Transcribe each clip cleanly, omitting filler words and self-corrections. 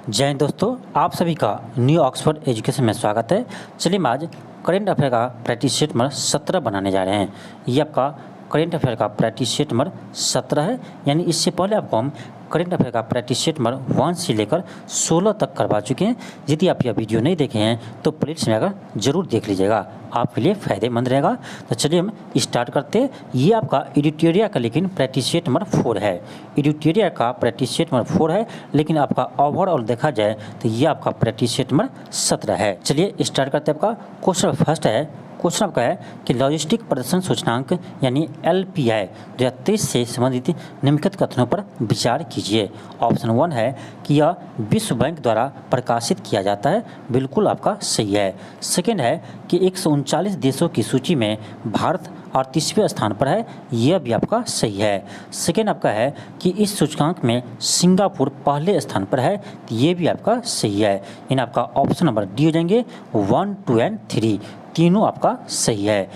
जय हिंद दोस्तों, आप सभी का न्यू ऑक्सफोर्ड एजुकेशन में स्वागत है। चलिए हम आज करेंट अफेयर का प्रैक्टिस सेट नंबर 17 बनाने जा रहे हैं। ये आपका करेंट अफेयर का प्रैक्टिस सेट नंबर 17 है, यानी इससे पहले आपको हम करेंट अफेयर का प्रैक्टिस सेट नंबर 1 से लेकर 16 तक करवा चुके हैं। यदि आप यह वीडियो नहीं देखे हैं तो प्लेलिस्ट में आकर जरूर देख लीजिएगा, आपके लिए फ़ायदेमंद रहेगा। तो चलिए हम स्टार्ट करते हैं। ये आपका एडिटोरिया का लेकिन प्रैक्टिस सेट नंबर 4 है। एडिटोरिया का प्रैक्टिस सेट नंबर 4 है, लेकिन आपका ओवरऑल देखा जाए तो ये आपका प्रैक्टिस सेट नंबर 17 है। चलिए स्टार्ट करते हैं। आपका क्वेश्चन फर्स्ट है, क्वेश्चन आपका है कि लॉजिस्टिक प्रदर्शन सूचकांक यानी LPI 2023 से संबंधित निम्नलिखित कथनों पर विचार कीजिए। ऑप्शन 1 है कि यह विश्व बैंक द्वारा प्रकाशित किया जाता है, बिल्कुल आपका सही है। सेकेंड है कि 139 देशों की सूची में भारत 38वें स्थान पर है, यह भी आपका सही है। सेकेंड आपका है कि इस सूचकांक में सिंगापुर पहले स्थान पर है, तो ये भी आपका सही है। इन आपका ऑप्शन नंबर डी हो जाएंगे 1, 2 एंड 3, तीनों आपका सही है।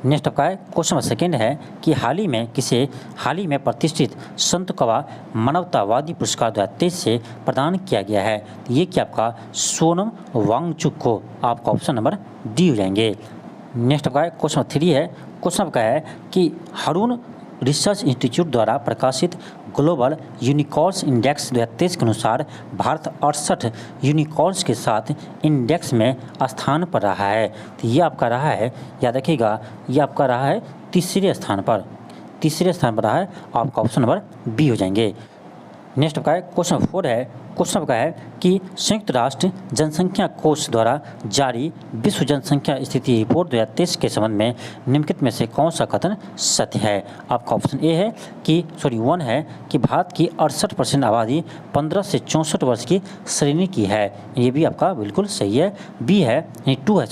नेक्स्ट आपका है क्वेश्चन नंबर सेकेंड है कि हाल ही में प्रतिष्ठित संत कवा मानवतावादी पुरस्कार 2023 से प्रदान किया गया है, तो ये क्या आपका सोनम वांगचुक को, आपका ऑप्शन नंबर डी हो जाएंगे। नेक्स्ट आपका क्वेश्चन नंबर 3 है, क्वेश्चन आपका है कि हारून रिसर्च इंस्टीट्यूट द्वारा प्रकाशित ग्लोबल यूनिकॉर्न्स इंडेक्स 2023 के अनुसार भारत 68 यूनिकॉर्न्स के साथ इंडेक्स में स्थान पर रहा है, तो ये आपका रहा है, याद रखिएगा, ये आपका रहा है तीसरे स्थान पर रहा है, आपका ऑप्शन नंबर बी हो जाएंगे। नेक्स्ट आपका क्वेश्चन 4 है, क्वेश्चन आपका है कि संयुक्त राष्ट्र जनसंख्या कोष द्वारा जारी विश्व जनसंख्या स्थिति रिपोर्ट 2023 के संबंध में निम्नलिखित में से कौन सा कथन सत्य है। आपका ऑप्शन ए है कि 1 है कि भारत की 68% आबादी 15 से 64 वर्ष की श्रेणी की है, ये भी आपका बिल्कुल सही है। बी है यानी 2 है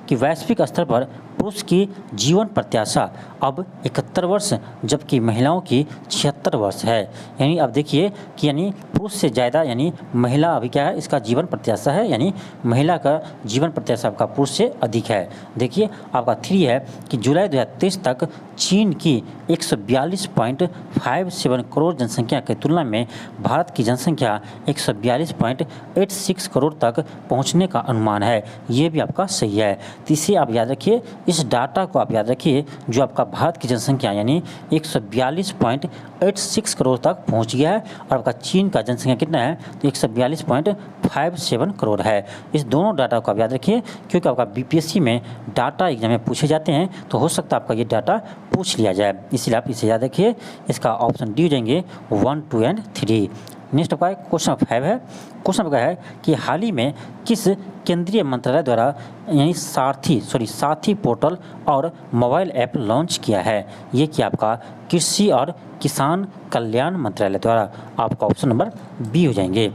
कि वैश्विक स्तर पर पुरुष की जीवन प्रत्याशा अब 71 वर्ष जबकि महिलाओं की 76 वर्ष है। यानी अब देखिए कि यानी पुरुष से ज़्यादा यानी महिला अभी क्या है, इसका जीवन प्रत्याशा है, यानी महिला का जीवन प्रत्याशा आपका पुरुष से अधिक है। देखिए आपका 3 है कि जुलाई 2023 तक चीन की 142.57 करोड़ जनसंख्या की तुलना में भारत की जनसंख्या 142.86 करोड़ तक पहुंचने का अनुमान है, ये भी आपका सही है। तो इसे आप याद रखिए, इस डाटा को आप याद रखिए, जो आपका भारत की जनसंख्या यानी 142.86 करोड़ तक पहुंच गया है और आपका चीन का जनसंख्या कितना है, तो 142.57 करोड़ है। इस दोनों डाटा को आप याद रखिए, क्योंकि आपका BPSC में डाटा एग्जाम में पूछे जाते हैं, तो हो सकता है आपका ये डाटा पूछ लिया जाए, इसलिए आप इसे याद रखिए। इसका ऑप्शन डी हो जाएंगे 1, 2 एंड 3। नेक्स्ट आपका क्वेश्चन 5 है, क्वेश्चन आपका है कि हाल ही में किस केंद्रीय मंत्रालय द्वारा यानी सारथी पोर्टल और मोबाइल ऐप लॉन्च किया है, ये कि आपका कृषि और किसान कल्याण मंत्रालय द्वारा, आपका ऑप्शन नंबर बी हो जाएंगे।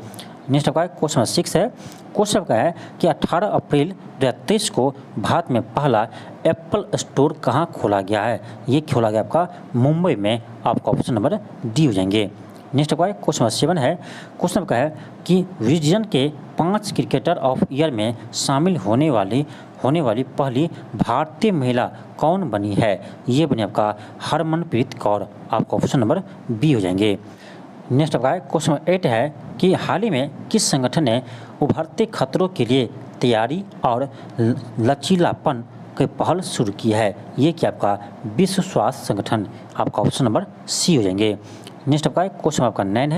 नेक्स्ट आपका क्वेश्चन नंबर 6 है, क्वेश्चन आपका है कि 18 अप्रैल 2023 को भारत में पहला एप्पल स्टोर कहाँ खोला गया है, ये खोला गया आपका मुंबई में, आपका ऑप्शन नंबर डी हो जाएंगे। नेक्स्ट आपका क्वेश्चन नंबर 7 है, क्वेश्चन आपका है कि विजन के 5 क्रिकेटर ऑफ ईयर में शामिल होने वाली पहली भारतीय महिला कौन बनी है, ये बनी आपका हरमनप्रीत कौर, आपका ऑप्शन नंबर बी हो जाएंगे। नेक्स्ट आपका क्वेश्चन नंबर 8 है कि हाल ही में किस संगठन ने उभरते खतरों के लिए तैयारी और लचीलापन की पहल शुरू की है, ये कि आपका विश्व स्वास्थ्य संगठन, आपका ऑप्शन नंबर सी हो जाएंगे। नेक्स्ट आपका क्वेश्चन आपका 9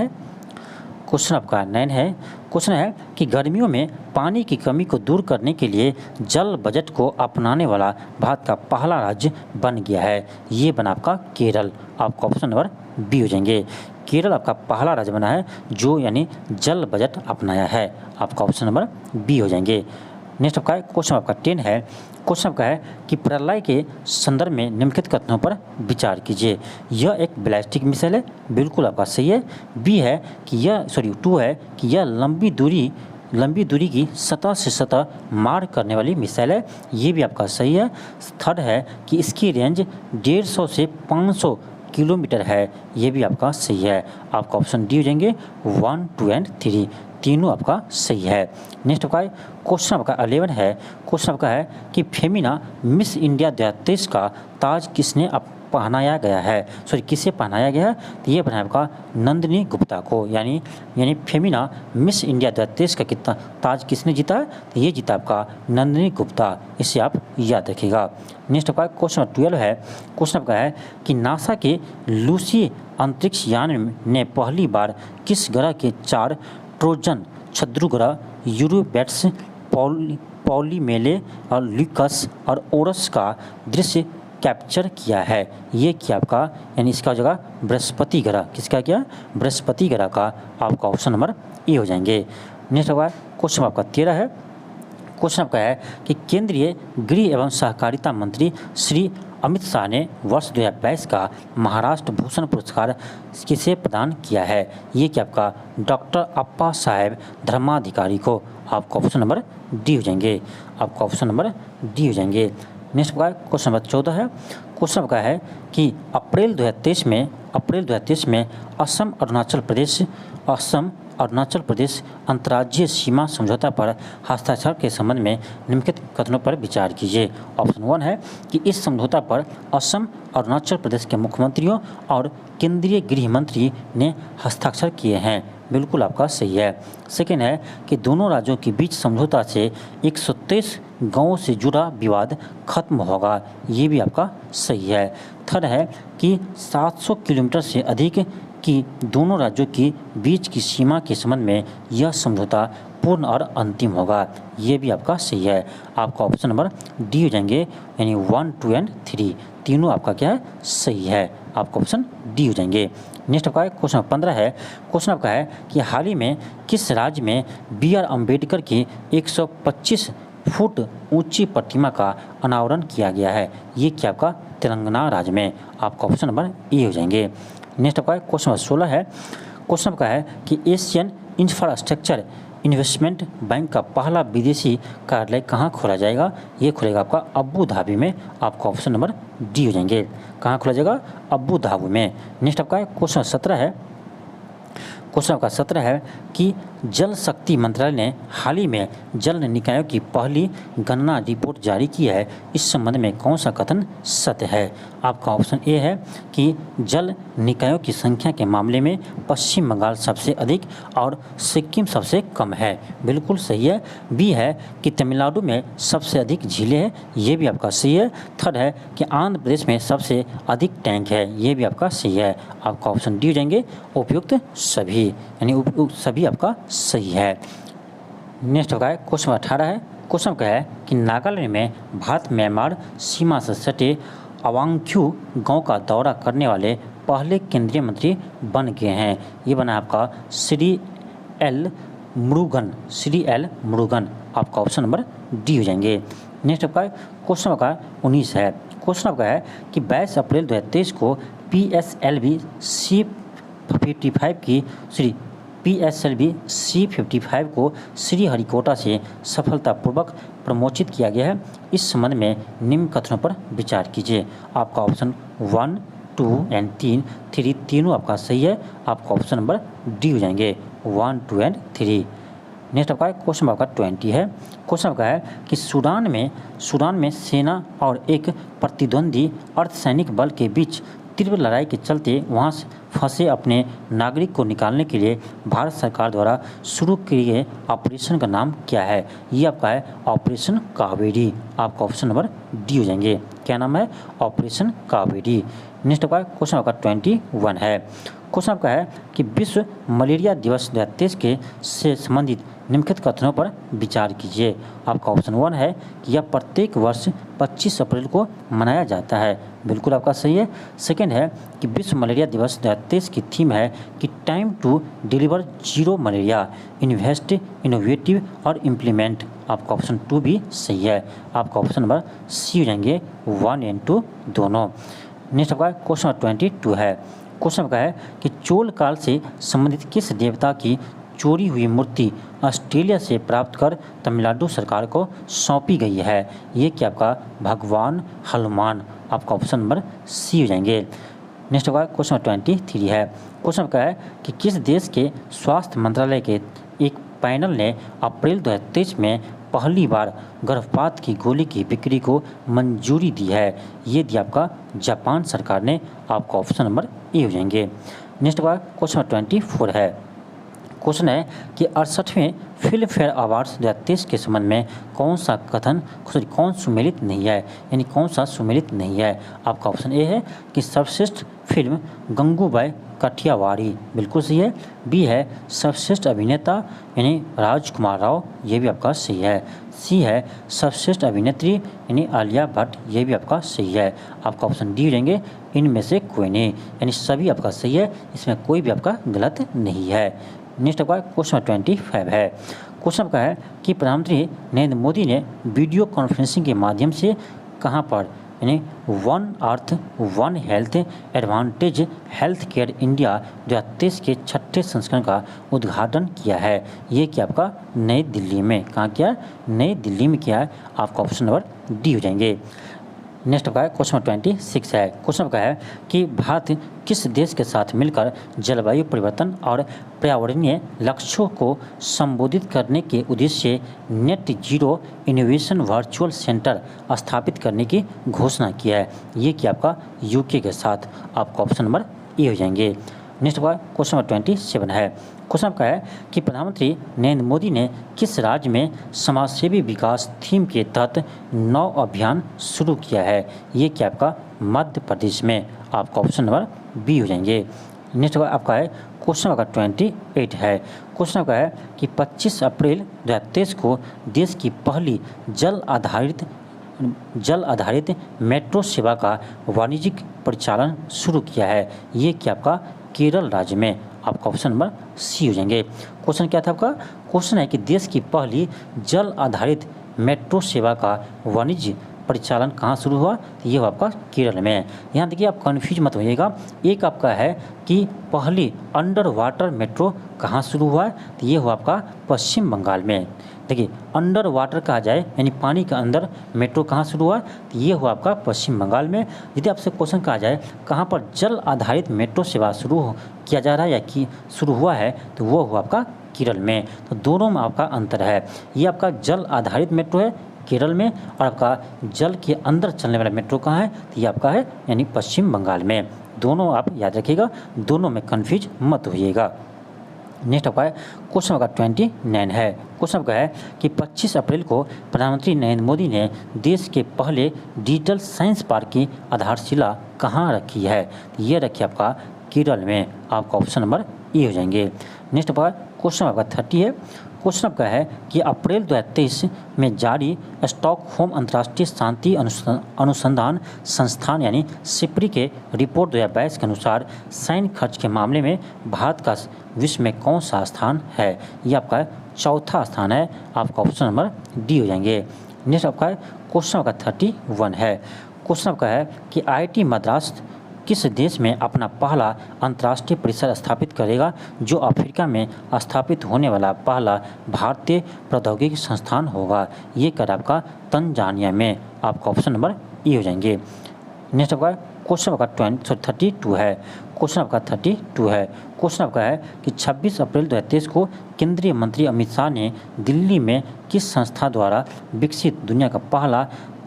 है, क्वेश्चन है कि गर्मियों में पानी की कमी को दूर करने के लिए जल बजट को अपनाने वाला भारत का पहला राज्य बन गया है, ये बना आपका केरल, आपका ऑप्शन नंबर बी हो जाएंगे। केरल आपका पहला राज्य बना है जो यानी जल बजट अपनाया है, आपका ऑप्शन नंबर बी हो जाएंगे। नेक्स्ट आपका क्वेश्चन आपका 10 है, क्वेश्चन आपका है कि प्रलय के संदर्भ में निम्नलिखित कथनों पर विचार कीजिए। यह एक बैलिस्टिक मिसाइल है, बिल्कुल आपका सही है। बी है कि यह 2 है कि यह लंबी दूरी की सतह से सतह मार करने वाली मिसाइल है, ये भी आपका सही है। थर्ड है कि इसकी रेंज 150 से 500 किलोमीटर है, ये भी आपका सही है, आपका ऑप्शन डी हो जाएंगे 1, 2 एंड 3, तीनों आपका सही है। नेक्स्ट आपका क्वेश्चन आपका 11 है, क्वेश्चन आपका है कि फेमिना मिस इंडिया 2023 का ताज किसने पहनाया गया है, किसे पहनाया गया है, तो ये बना आपका नंदिनी गुप्ता को, यानी फेमिना मिस इंडिया 2023 का कितना ताज किसने जीता है, तो ये जीता आपका नंदिनी गुप्ता, इसे आप याद रखिएगा। नेक्स्ट आपका क्वेश्चन नंबर 12 है। क्वेश्चन आपका है कि नासा के लूसी अंतरिक्ष यान ने पहली बार किस ग्रह के 4 ट्रोजन शत्रु ग्रह यूरोबेट्स, पॉलीमेले और ल्यूकस और ओरस का दृश्य कैप्चर किया है, ये क्या आपका, यानी इसका हो जाएगा बृहस्पति ग्रह, किसका क्या, बृहस्पति ग्रह का आपका ऑप्शन नंबर ए हो जाएंगे। नेक्स्ट आपका क्वेश्चन आपका 13 है। क्वेश्चन आपका है कि केंद्रीय गृह एवं सहकारिता मंत्री श्री अमित शाह ने वर्ष 2022 का महाराष्ट्र भूषण पुरस्कार किसे प्रदान किया है, ये क्या आपका डॉक्टर अप्पा साहेब धर्माधिकारी को, आपका ऑप्शन नंबर डी हो जाएंगे, आपका ऑप्शन नंबर डी हो जाएंगे। नेक्स्ट आपका क्वेश्चन नंबर 14 है। क्वेश्चन आपका है कि अप्रैल 2023 में असम अरुणाचल प्रदेश अंतर्राज्यीय सीमा समझौता पर हस्ताक्षर के संबंध में निम्नलिखित कथनों पर विचार कीजिए। ऑप्शन 1 है कि इस समझौता पर असम अरुणाचल प्रदेश के मुख्यमंत्रियों और केंद्रीय गृह मंत्री ने हस्ताक्षर किए हैं, बिल्कुल आपका सही है। सेकेंड है कि दोनों राज्यों के बीच समझौता से 123 गांवों से जुड़ा विवाद खत्म होगा, ये भी आपका सही है। थर्ड है कि 700 किलोमीटर से अधिक की दोनों राज्यों के बीच की सीमा के संबंध में यह समझौता पूर्ण और अंतिम होगा, ये भी आपका सही है। आपका ऑप्शन नंबर डी हो जाएंगे, यानी 1, 2 और 3 तीनों आपका क्या है, सही है, आपका ऑप्शन डी हो जाएंगे। नेक्स्ट आपका क्वेश्चन 15 है। क्वेश्चन आपका है कि हाल ही में किस राज्य में BR अम्बेडकर की 125 फुट ऊंची प्रतिमा का अनावरण किया गया है, ये क्या आपका तेलंगाना राज्य में, आपका ऑप्शन नंबर ए हो जाएंगे। नेक्स्ट आपका क्वेश्चन नंबर 16 है। क्वेश्चन आपका है कि एशियन इंफ्रास्ट्रक्चर इन्वेस्टमेंट बैंक का पहला विदेशी कार्यालय कहाँ खोला जाएगा, ये खुलेगा आपका अबू धाबी में, आपका ऑप्शन नंबर डी हो जाएंगे। कहाँ खोला जाएगा, अबू धाबी में। नेक्स्ट आपका क्वेश्चन 17 है। क्वेश्चन आपका 17 है कि जल शक्ति मंत्रालय ने हाल ही में जल निकायों की पहली गणना रिपोर्ट जारी की है, इस संबंध में कौन सा कथन सत्य है, आपका ऑप्शन ए है कि जल निकायों की संख्या के मामले में पश्चिम बंगाल सबसे अधिक और सिक्किम सबसे कम है, बिल्कुल सही है। बी है कि तमिलनाडु में सबसे अधिक झीलें हैं, ये भी आपका सही है। थर्ड है कि आंध्र प्रदेश में सबसे अधिक टैंक है, ये भी आपका सही है, आपका ऑप्शन डी हो जाएंगे, उपयुक्त सभी, यानी उपयुक्त सभी आपका सही है। नेक्स्ट होगा क्वेश्चन 18 है। क्वेश्चन का है कि नागालैंड में भारत म्यांमार सीमा से सटे अवांग्यू गांव का दौरा करने वाले पहले केंद्रीय मंत्री बन गए हैं, ये बना आपका श्री एल मुरुगन, आपका ऑप्शन नंबर डी हो जाएंगे। नेक्स्ट आपका क्वेश्चन आपका 19 है। क्वेश्चन आपका है कि 22 अप्रैल 2023 को PSLV C55 को श्रीहरिकोटा से सफलतापूर्वक प्रमोचित किया गया है, इस संबंध में निम्न कथनों पर विचार कीजिए। आपका ऑप्शन 1, 2 और 3 तीनों आपका सही है, आपका ऑप्शन नंबर डी हो जाएंगे, 1, 2 और 3। नेक्स्ट आपका क्वेश्चन आपका 20 है। क्वेश्चन आपका है कि सूडान में सेना और एक प्रतिद्वंदी अर्धसैनिक बल के बीच तीव्र लड़ाई के चलते वहां से फंसे अपने नागरिक को निकालने के लिए भारत सरकार द्वारा शुरू किए गए ऑपरेशन का नाम क्या है, ये आपका है ऑपरेशन कावेरी, आपका ऑप्शन नंबर डी हो जाएंगे। क्या नाम है, ऑपरेशन कावेरी। नेक्स्ट आपका क्वेश्चन आपका 21 है। क्वेश्चन आपका है कि विश्व मलेरिया दिवस 2023 के से संबंधित निम्नलिखित कथनों पर विचार कीजिए। आपका ऑप्शन 1 है कि यह प्रत्येक वर्ष 25 अप्रैल को मनाया जाता है, बिल्कुल आपका सही है। सेकेंड है कि विश्व मलेरिया दिवस 2023 की थीम है कि time to deliver zero malaria, invest, innovative और इम्प्लीमेंट, आपका ऑप्शन 2 भी सही है, आपका ऑप्शन नंबर सी हो जाएंगे, 1 और 2 दोनों। नेक्स्ट आपका क्वेश्चन 22 है। क्वेश्चन आपका है कि चोल काल से संबंधित किस देवता की चोरी हुई मूर्ति ऑस्ट्रेलिया से प्राप्त कर तमिलनाडु सरकार को सौंपी गई है, ये क्या आपका भगवान हनुमान, आपका ऑप्शन नंबर सी हो जाएंगे। नेक्स्ट आपका क्वेश्चन 23 है। क्वेश्चन आपका है कि किस देश के स्वास्थ्य मंत्रालय के एक पैनल ने अप्रैल 2023 में पहली बार गर्भपात की गोली की बिक्री को मंजूरी दी है। ये दिया आपका जापान सरकार ने। आपका ऑप्शन नंबर ए हो जाएंगे। नेक्स्ट का क्वेश्चन नंबर 24 है। क्वेश्चन है कि 68वें फिल्म फेयर अवार्ड्स 2023 के संबंध में कौन सुमेलित नहीं है, यानी कौन सा सुमेलित नहीं है। आपका ऑप्शन ए है कि सर्वश्रेष्ठ फिल्म गंगूबाई काठियावाड़ी, बिल्कुल सही है। बी है सर्वश्रेष्ठ अभिनेता यानी राजकुमार राव, ये भी आपका सही है। सी है सर्वश्रेष्ठ अभिनेत्री यानी आलिया भट्ट, ये भी आपका सही है। आपका ऑप्शन डी रहेंगे इनमें से कोई नहीं, यानी सभी आपका सही है, इसमें कोई भी आपका गलत नहीं है। नेक्स्ट आपका क्वेश्चन 25 है। क्वेश्चन आपका है कि प्रधानमंत्री नरेंद्र मोदी ने वीडियो कॉन्फ्रेंसिंग के माध्यम से कहाँ पर यानी one earth one health advantage health care India 2023 के 6ठे संस्करण का उद्घाटन किया है। ये क्या आपका नई दिल्ली में, कहाँ किया, नई दिल्ली में किया है। आपका ऑप्शन नंबर डी हो जाएंगे। नेक्स्ट आपका क्वेश्चन 26 है। क्वेश्चन आपका है कि भारत किस देश के साथ मिलकर जलवायु परिवर्तन और पर्यावरणीय लक्ष्यों को संबोधित करने के उद्देश्य से net zero innovation virtual centre स्थापित करने की घोषणा की है। ये कि आपका यूके के साथ। आपका ऑप्शन नंबर ए हो जाएंगे। नेक्स्ट आपका क्वेश्चन नंबर 27 है। क्वेश्चन आपका है कि प्रधानमंत्री नरेंद्र मोदी ने किस राज्य में समाजसेवी विकास थीम के तहत 9 अभियान शुरू किया है। ये क्या आपका मध्य प्रदेश में। आपका ऑप्शन नंबर बी हो जाएंगे। नेक्स्ट आपका है क्वेश्चन आपका 28 है। क्वेश्चन आपका है कि 25 अप्रैल 2023 को देश की पहली जल आधारित मेट्रो सेवा का वाणिज्यिक परिचालन शुरू किया है। ये क्या आपका केरल राज्य में। आपका ऑप्शन नंबर सी हो जाएंगे। क्वेश्चन क्या था आपका, क्वेश्चन है कि देश की पहली जल आधारित मेट्रो सेवा का वाणिज्य परिचालन कहाँ शुरू हुआ, तो ये हुआ आपका केरल में। यहाँ देखिए आप कन्फ्यूज मत होइएगा। एक आपका है कि पहली अंडर वाटर मेट्रो कहाँ शुरू हुआ है, तो ये हुआ आपका पश्चिम बंगाल में। देखिए अंडर वाटर कहा जाए यानी पानी के अंदर मेट्रो कहाँ शुरू हुआ, तो ये हुआ आपका पश्चिम बंगाल में। यदि आपसे क्वेश्चन कहा जाए कहाँ पर जल आधारित मेट्रो सेवा शुरू किया जा रहा है या कि शुरू हुआ है, तो वो हुआ आपका केरल में। तो दोनों में आपका अंतर है। ये आपका जल आधारित मेट्रो है केरल में, और आपका जल के अंदर चलने वाला मेट्रो कहाँ है, तो ये आपका है यानी पश्चिम बंगाल में। दोनों आप याद रखिएगा, दोनों में कन्फ्यूज मत होइएगा। नेक्स्ट आपका है क्वेश्चन आपका 29 है। क्वेश्चन आपका है कि 25 अप्रैल को प्रधानमंत्री नरेंद्र मोदी ने देश के पहले डिजिटल साइंस पार्क की आधारशिला कहाँ रखी है, ये रखी आपका केरल में। आपका ऑप्शन नंबर ए हो जाएंगे। नेक्स्ट आपका क्वेश्चन आपका 30 है। क्वेश्चन आपका है कि अप्रैल 2023 में जारी स्टॉकहोम अंतर्राष्ट्रीय शांति अनुसंधान संस्थान यानी सिप्री के रिपोर्ट 2022 के अनुसार सैन्य खर्च के मामले में भारत का विश्व में कौन सा स्थान है। ये आपका चौथा स्थान है। आपका ऑप्शन नंबर डी हो जाएंगे। नेक्स्ट आपका क्वेश्चन आपका 31 है। क्वेश्चन आपका है कि IIT मद्रास किस देश में अपना पहला अंतर्राष्ट्रीय परिसर स्थापित करेगा, जो अफ्रीका में स्थापित होने वाला पहला भारतीय प्रौद्योगिकी संस्थान होगा। ये कर आपका तंजानिया में। आपका ऑप्शन नंबर ए हो जाएंगे। नेक्स्ट आपका क्वेश्चन आपका 32 है। क्वेश्चन आपका 32 है। क्वेश्चन आपका है कि 26 अप्रैल 2023 को केंद्रीय मंत्री अमित शाह ने दिल्ली में किस संस्था द्वारा विकसित दुनिया का पहला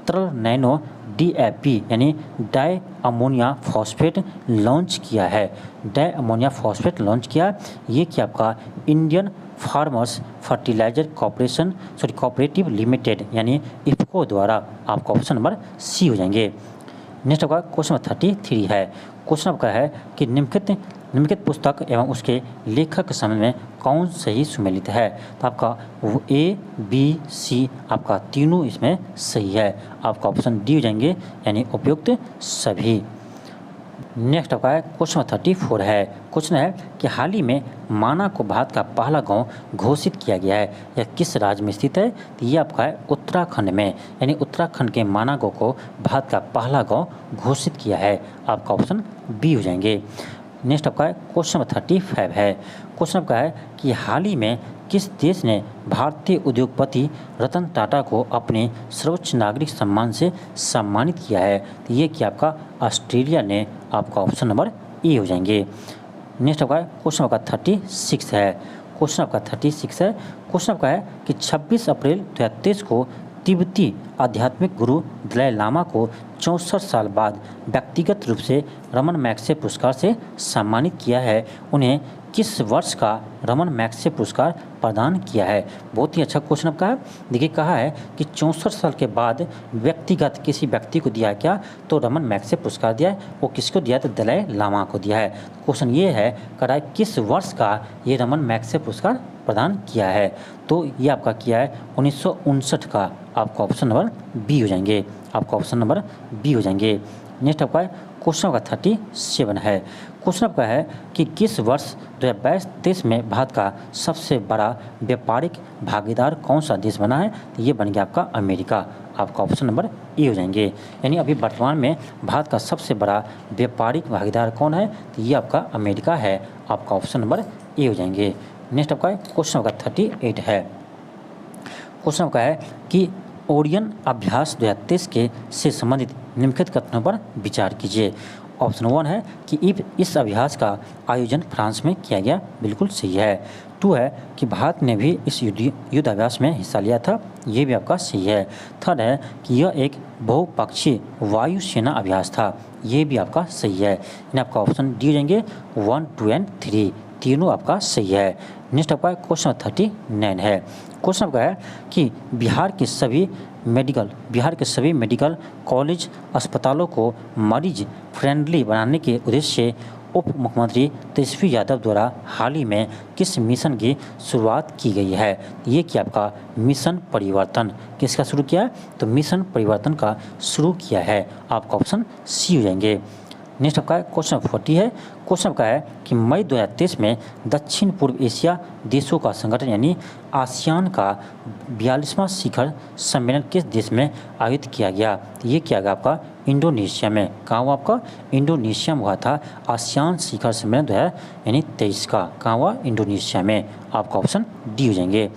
तरल नैनो DAP यानी डाई अमोनिया फॉस्फेट लॉन्च किया है। डाई अमोनिया फॉस्फेट लॉन्च किया। ये क्या आपका Indian farmers fertilizer cooperative limited यानी इफ्को द्वारा। आपका ऑप्शन नंबर सी हो जाएंगे। नेक्स्ट आपका क्वेश्चन नंबर 33 है। क्वेश्चन आपका है कि निम्नलिखित पुस्तक एवं उसके लेखक के संबंध में कौन सही सुमेलित है, तो आपका A, B, C आपका तीनों इसमें सही है। आपका ऑप्शन डी हो जाएंगे यानी उपयुक्त सभी। नेक्स्ट आपका है क्वेश्चन 34 है। क्वेश्चन है कि हाल ही में माना को भारत का पहला गांव घोषित किया गया है, यह किस राज्य में स्थित है, तो ये आपका है उत्तराखंड में, यानी उत्तराखंड के माना गांव को भारत का पहला गांव घोषित किया है। आपका ऑप्शन बी हो जाएंगे। नेक्स्ट आपका क्वेश्चन 35 है। क्वेश्चन आपका है कि हाल ही में किस देश ने भारतीय उद्योगपति रतन टाटा को अपने सर्वोच्च नागरिक सम्मान से सम्मानित किया है, तो ये कि आपका ऑस्ट्रेलिया ने। आपका ऑप्शन नंबर ए हो जाएंगे। नेक्स्ट आपका क्वेश्चन आपका 36 है। क्वेश्चन आपका 36 है। क्वेश्चन आपका है कि 26 अप्रैल 2023 को तिब्बती आध्यात्मिक गुरु दलाई लामा को 64 साल बाद व्यक्तिगत रूप से रमन मैग्सेसे पुरस्कार से सम्मानित किया है। उन्हें किस वर्ष का रमन मैग्सेसे पुरस्कार प्रदान किया है? बहुत ही अच्छा क्वेश्चन आपका है। देखिए कहा है कि 64 साल के बाद व्यक्तिगत किसी व्यक्ति को दिया है क्या? तो रमन मैग्सेसे पुरस्कार दिया है। वो किसको दिया? तो दलाई लामा को दिया है। क्वेश्चन ये है करा किस वर्ष का ये रमन मैग्सेसे पुरस्कार प्रदान किया है? तो ये आपका किया है 1959 का। आपका ऑप्शन नंबर बी हो जाएंगे। आपका ऑप्शन नंबर बी हो जाएंगे। नेक्स्ट आपका है क्वेश्चन आपका 37 है। क्वेश्चन आपका है कि किस वर्ष 2022-23 में भारत का सबसे बड़ा व्यापारिक भागीदार कौन सा देश बना है? तो ये बन गया आपका अमेरिका। आपका ऑप्शन नंबर ए हो जाएंगे। यानी अभी वर्तमान में भारत का सबसे बड़ा व्यापारिक भागीदार कौन है? तो ये आपका अमेरिका है। आपका ऑप्शन नंबर ए हो जाएंगे। नेक्स्ट आपका क्वेश्चन आपका 38 है। क्वेश्चन आपका है कि ओरियन अभ्यास 2023 के से संबंधित निम्नलिखित कथनों पर विचार कीजिए। ऑप्शन 1 है कि इस अभ्यास का आयोजन फ्रांस में किया गया, बिल्कुल सही है। 2 है कि भारत ने भी इस युद्ध अभ्यास में हिस्सा लिया था, ये भी आपका सही है। 3rd है कि यह एक बहुपक्षीय वायुसेना अभ्यास था, ये भी आपका सही है। इन आपका ऑप्शन डी हो जाएंगे 1, 2 एंड 3, तीनों आपका सही है। नेक्स्ट आपका क्वेश्चन 39 है। क्वेश्चन आपका है कि बिहार के सभी मेडिकल कॉलेज अस्पतालों को मरीज फ्रेंडली बनाने के उद्देश्य से उप मुख्यमंत्री तेजस्वी यादव द्वारा हाल ही में किस मिशन की शुरुआत की गई है? ये क्या आपका मिशन परिवर्तन किसका शुरू किया है? तो मिशन परिवर्तन का शुरू किया है। आपका ऑप्शन सी हो जाएंगे। नेक्स्ट आपका क्वेश्चन 40 है। क्वेश्चन आपका है कि मई 2023 में दक्षिण पूर्व एशिया देशों का संगठन यानी आसियान का 42वां शिखर सम्मेलन किस देश में आयोजित किया गया? ये किया गया आपका इंडोनेशिया में। कहाँ हुआ? आपका इंडोनेशिया में हुआ था आसियान शिखर सम्मेलन 2023 का। कहाँ हुआ? इंडोनेशिया में। आपका ऑप्शन डी हो जाएंगे।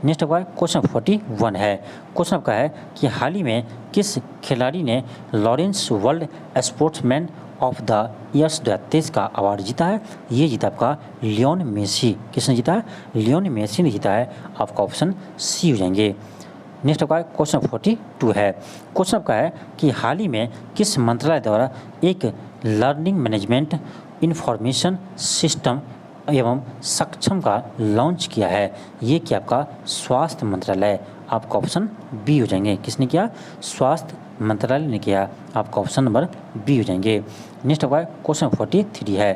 नेक्स्ट आपका क्वेश्चन 41 है। क्वेश्चन आपका है कि हाल ही में किस खिलाड़ी ने Lawrence world sportsman of the years 2023 का अवार्ड जीता है? ये जीता आपका लियोन मेसी। किसने जीता है? लियोन मेसी ने जीता है। आपका ऑप्शन सी हो जाएंगे। नेक्स्ट आपका क्वेश्चन 42 है। क्वेश्चन आपका है कि हाल ही में किस मंत्रालय द्वारा एक लर्निंग मैनेजमेंट इंफॉर्मेशन सिस्टम एवं सक्षम का लॉन्च किया है? ये क्या आपका स्वास्थ्य मंत्रालय। आपका ऑप्शन बी हो जाएंगे। किसने किया? स्वास्थ्य मंत्रालय ने किया। आपका ऑप्शन नंबर बी हो जाएंगे। नेक्स्ट आपका क्वेश्चन 43 है।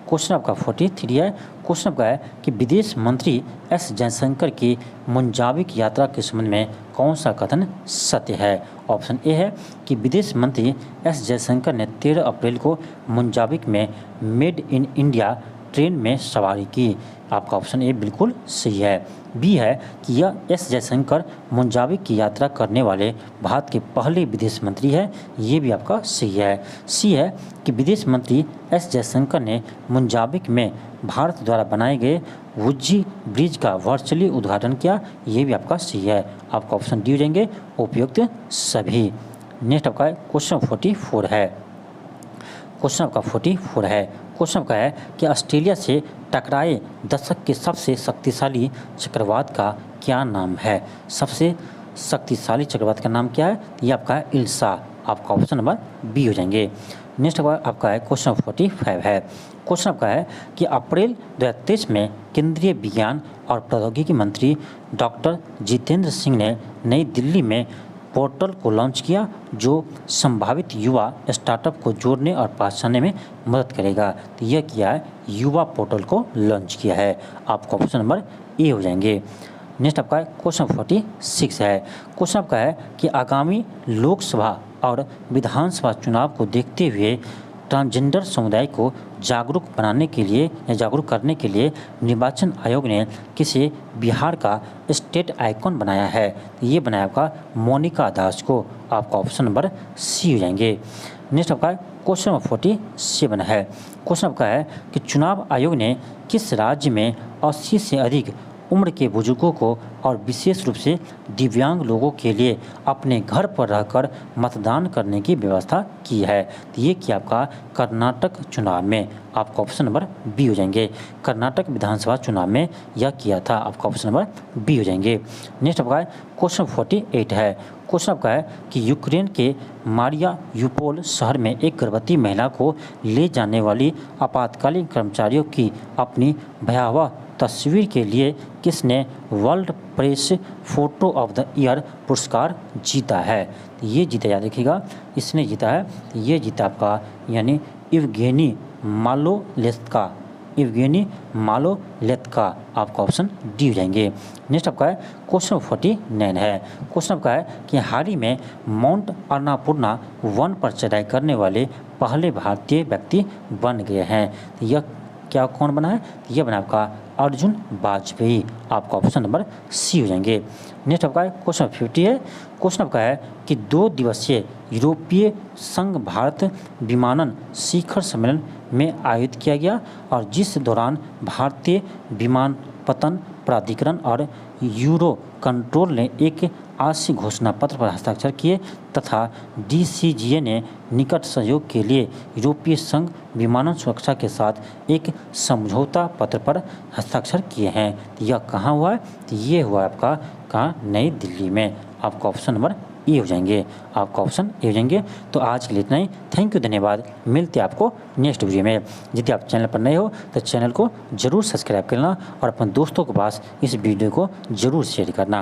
क्वेश्चन आपका 43 है। क्वेश्चन आपका है कि विदेश मंत्री एस जयशंकर की मुंजाविक यात्रा के संबंध में कौन सा कथन सत्य है? ऑप्शन ए है कि विदेश मंत्री एस जयशंकर ने 13 अप्रैल को मुंजाविक में मेड इन इंडिया ट्रेन में सवारी की। आपका ऑप्शन ए बिल्कुल सही है। बी है कि यह एस जयशंकर मुंजाविक की यात्रा करने वाले भारत के पहले विदेश मंत्री है, ये भी आपका सही है। सी है कि विदेश मंत्री एस जयशंकर ने मुंजाविक में भारत द्वारा बनाए गए वुज्जी ब्रिज का वर्चुअली उद्घाटन किया, ये भी आपका सही है। आपका ऑप्शन डी हो जाएंगे उपयुक्त सभी। नेक्स्ट आपका क्वेश्चन 44 है। क्वेश्चन आपका 44 है। क्वेश्चन आपका है कि ऑस्ट्रेलिया से टकराए दशक के सबसे शक्तिशाली चक्रवात का क्या नाम है? सबसे शक्तिशाली चक्रवात का नाम क्या है? ये आपका है इल्सा। आपका ऑप्शन नंबर बी हो जाएंगे। नेक्स्ट आपका है क्वेश्चन 45 है। क्वेश्चन आपका है कि अप्रैल 2023 में केंद्रीय विज्ञान और प्रौद्योगिकी मंत्री डॉक्टर जितेंद्र सिंह ने नई दिल्ली में पोर्टल को लॉन्च किया जो संभावित युवा स्टार्टअप को जोड़ने और पहचानने में मदद करेगा। तो यह किया है युवा पोर्टल को लॉन्च किया है। आपका ऑप्शन नंबर ए हो जाएंगे। नेक्स्ट आपका क्वेश्चन 46 है। क्वेश्चन आपका है कि आगामी लोकसभा और विधानसभा चुनाव को देखते हुए ट्रांसजेंडर समुदाय को जागरूक करने के लिए निर्वाचन आयोग ने किसे बिहार का स्टेट आइकॉन बनाया है? ये बनाया आपका मोनिका दास को। आपका ऑप्शन नंबर सी हो जाएंगे। नेक्स्ट आपका क्वेश्चन नंबर 47 है। क्वेश्चन आपका है कि चुनाव आयोग ने किस राज्य में 80 से अधिक उम्र के बुजुर्गों को और विशेष रूप से दिव्यांग लोगों के लिए अपने घर पर रहकर मतदान करने की व्यवस्था की है। तो ये कि आपका कर्नाटक चुनाव में, आपका ऑप्शन नंबर बी हो जाएंगे। कर्नाटक विधानसभा चुनाव में यह किया था, आपका ऑप्शन नंबर बी हो जाएंगे। नेक्स्ट आपका क्वेश्चन 48 है। क्वेश्चन आपका है कि यूक्रेन के मारियायुपोल शहर में एक गर्भवती महिला को ले जाने वाली आपातकालीन कर्मचारियों की अपनी भयावह तस्वीर के लिए किसने world press photo of the year पुरस्कार जीता है? तो ये जीता, याद रखिएगा, इसने जीता है, ये जीता आपका यानी इवगेनी मालोलेत्स्का, इवगेनी मालोलेत्स्का, आपका ऑप्शन डी हो जाएंगे। नेक्स्ट आपका है क्वेश्चन 49 है। क्वेश्चन आपका है कि हाल ही में माउंट अन्नपूर्णा वन पर चढ़ाई करने वाले पहले भारतीय व्यक्ति बन गए हैं। तो यह क्या, कौन बना है? यह बना आपका अर्जुन वाजपेयी, आपका ऑप्शन नंबर सी हो जाएंगे। नेक्स्ट आपका क्वेश्चन 50 है। क्वेश्चन आपका है कि 2 दिवसीय यूरोपीय संघ भारत विमानन शिखर सम्मेलन में आयोजित किया गया और जिस दौरान भारतीय विमानपत्तन प्राधिकरण और यूरो कंट्रोल ने एक आश्य घोषणा पत्र पर हस्ताक्षर किए तथा DCGA ने निकट सहयोग के लिए यूरोपीय संघ विमानन सुरक्षा के साथ एक समझौता पत्र पर हस्ताक्षर किए हैं। तो यह कहाँ हुआ है? तो ये हुआ आपका कहाँ? नई दिल्ली में, आपका ऑप्शन नंबर ए हो जाएंगे, आपका ऑप्शन ए हो जाएंगे। तो आज के लिए इतना ही। थैंक यू, धन्यवाद। मिलते हैं आपको नेक्स्ट वीडियो में। यदि आप चैनल पर नए हो तो चैनल को जरूर सब्सक्राइब करना और अपने दोस्तों के पास इस वीडियो को जरूर शेयर करना।